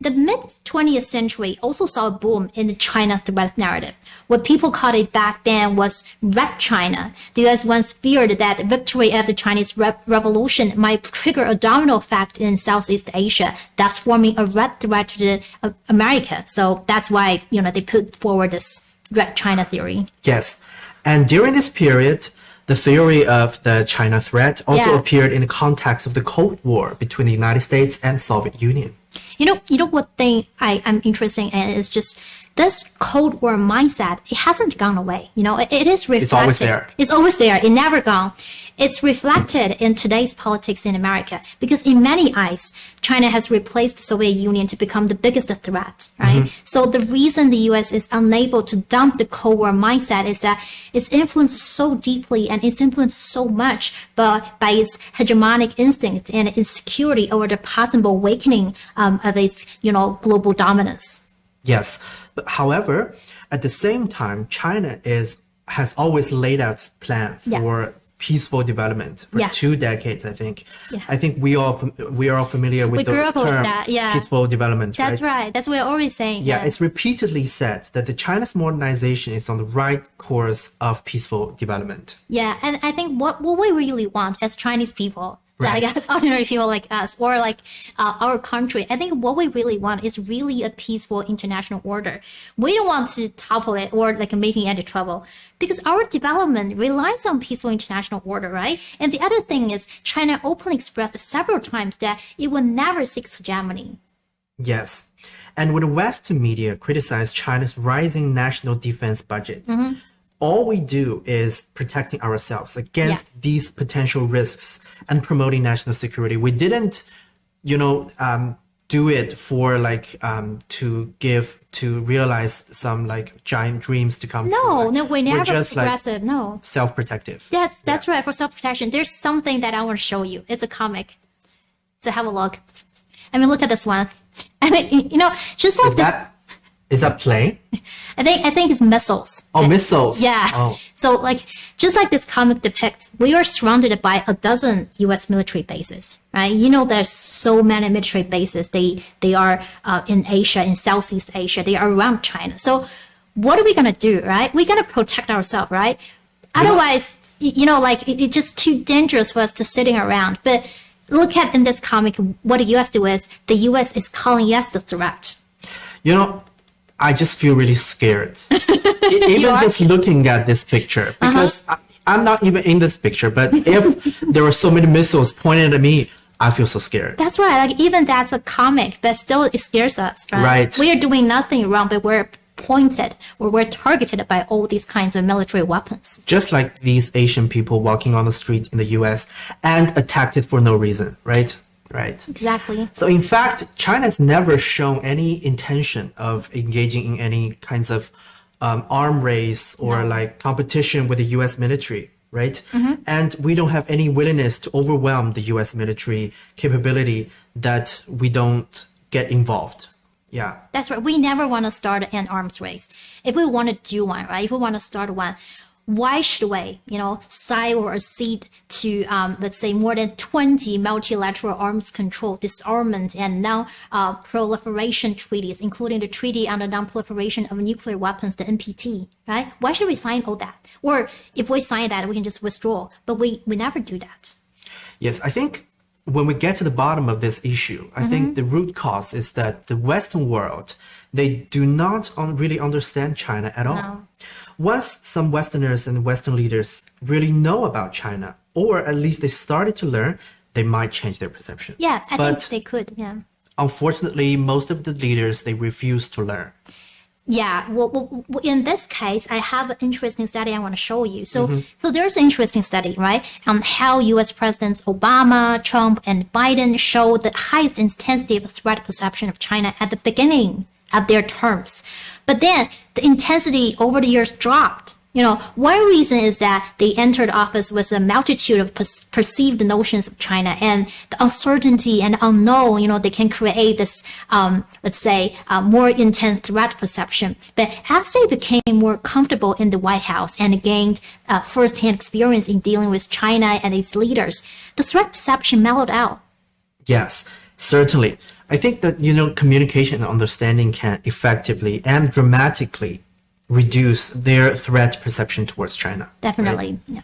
The mid-20th century also saw a boom in the China threat narrative. What people called it back then was Red China. The US once feared that the victory of the Chinese Revolution might trigger a domino effect in Southeast Asia, thus forming a red threat to America. So that's why, they put forward this Red China theory. Yes. And during this period, the theory of the China threat also appeared in the context of the Cold War between the United States and Soviet Union. You know what thing I'm interested in is just this Cold War mindset. It hasn't gone away. It is reflected. It's always there. It's always there. It never gone. It's reflected in today's politics in America because in many eyes, China has replaced the Soviet Union to become the biggest threat, right? So the reason the US is unable to dump the Cold War mindset is that it's influenced so deeply and it's influenced so much by its hegemonic instincts and insecurity over the possible awakening of its, global dominance. Yes. But however, at the same time, China has always laid out plans for peaceful development for 2 decades, I think. Yeah. I think we are all familiar with the term peaceful development, That's right. That's what we're always saying. Yeah, it's repeatedly said that the China's modernization is on the right course of peaceful development. Yeah, and I think what we really want as Chinese people, like as ordinary people like us or like our country, I think what we really want is really a peaceful international order. We don't want to topple it or like making any trouble because our development relies on peaceful international order, right? And the other thing is China openly expressed several times that it will never seek hegemony. Yes. And when Western media criticize China's rising national defense budget, all we do is protecting ourselves against these potential risks and promoting national security. We didn't, do it for to realize some giant dreams to come true. No, we're never aggressive. No, self-protective. That's right. For self-protection, there's something that I want to show you. It's a comic. So have a look. Look at this one. Just like Is that plane? I think it's missiles. Oh, missiles. Yeah. Oh. So just like this comic depicts, we are surrounded by a dozen U.S. military bases, right? There's so many military bases. They are in Asia, in Southeast Asia. They are around China. So what are we going to do, right? We're going to protect ourselves, right? Otherwise, it's just too dangerous for us to sitting around. But look at in this comic, what the U.S. do is the U.S. is calling us the threat. I just feel really scared. Even just looking at this picture, because I'm not even in this picture, but if there were so many missiles pointed at me, I feel so scared. That's right. Even that's a comic, but still it scares us, right? Right. We are doing nothing wrong, but we're pointed or we're targeted by all these kinds of military weapons. Just like these Asian people walking on the street in the US and attacked it for no reason, right? Right. Exactly. So in fact, China has never shown any intention of engaging in any kinds of arm race or competition with the U.S. military, right? And we don't have any willingness to overwhelm the U.S. military capability that we don't get involved. Yeah. That's right. We never want to start an arms race. If we want to do one, right? If we want to start one, why should we, sign or accede to, let's say, more than 20 multilateral arms control, disarmament, and non-proliferation treaties, including the Treaty on the Non-Proliferation of Nuclear Weapons, the NPT, right? Why should we sign all that? Or if we sign that, we can just withdraw. But we never do that. Yes, I think when we get to the bottom of this issue, I think the root cause is that the Western world, they do not really understand China at all. No. Once some Westerners and Western leaders really know about China, or at least they started to learn, they might change their perception. Yeah, I think they could, yeah. Unfortunately, most of the leaders, they refuse to learn. Yeah, well, in this case, I have an interesting study I want to show you. So there's an interesting study, right, on how U.S. Presidents Obama, Trump, and Biden showed the highest intensity of threat perception of China at the beginning of their terms. But then the intensity over the years dropped. One reason is that they entered office with a multitude of perceived notions of China and the uncertainty and unknown, they can create this, let's say, more intense threat perception. But as they became more comfortable in the White House and gained firsthand experience in dealing with China and its leaders, the threat perception mellowed out. Yes, certainly. I think that, you know, communication and understanding can effectively and dramatically reduce their threat perception towards China. Definitely. Yeah.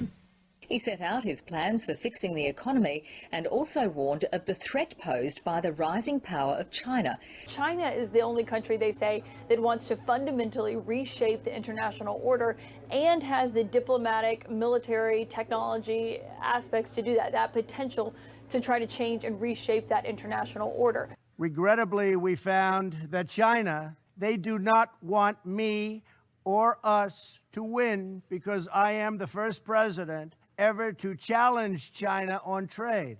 He set out his plans for fixing the economy and also warned of the threat posed by the rising power of China. China is the only country, they say, that wants to fundamentally reshape the international order and has the diplomatic, military, technology aspects to do that, that potential to try to change and reshape that international order. Regrettably, we found that China, they do not want me or us to win because I am the first president ever to challenge China on trade.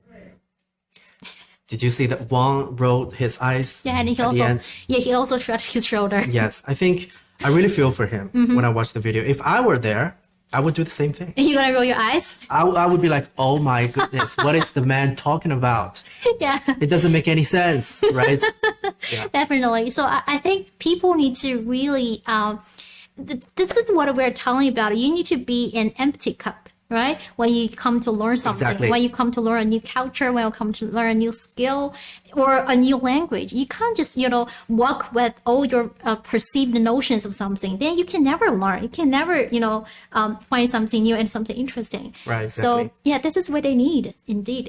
Did you see that Wang rolled his eyes Yeah, and at the end? he also shrugged his shoulder. Yes, I think I really feel for him when I watch the video. If I were there, I would do the same thing. You gonna roll your eyes? I would be like, oh my goodness, what is the man talking about? Yeah. It doesn't make any sense, right? Definitely. So I think people need to really, this is what we're telling about. You need to be an empty cup, right? When you come to learn something, Exactly. when you come to learn a new culture, when you come to learn a new skill or a new language, you can't just, you know, walk with all your perceived notions of something. Then you can never learn. You can never, you know, find something new and something interesting. Right, So exactly. yeah, this is what they need, indeed.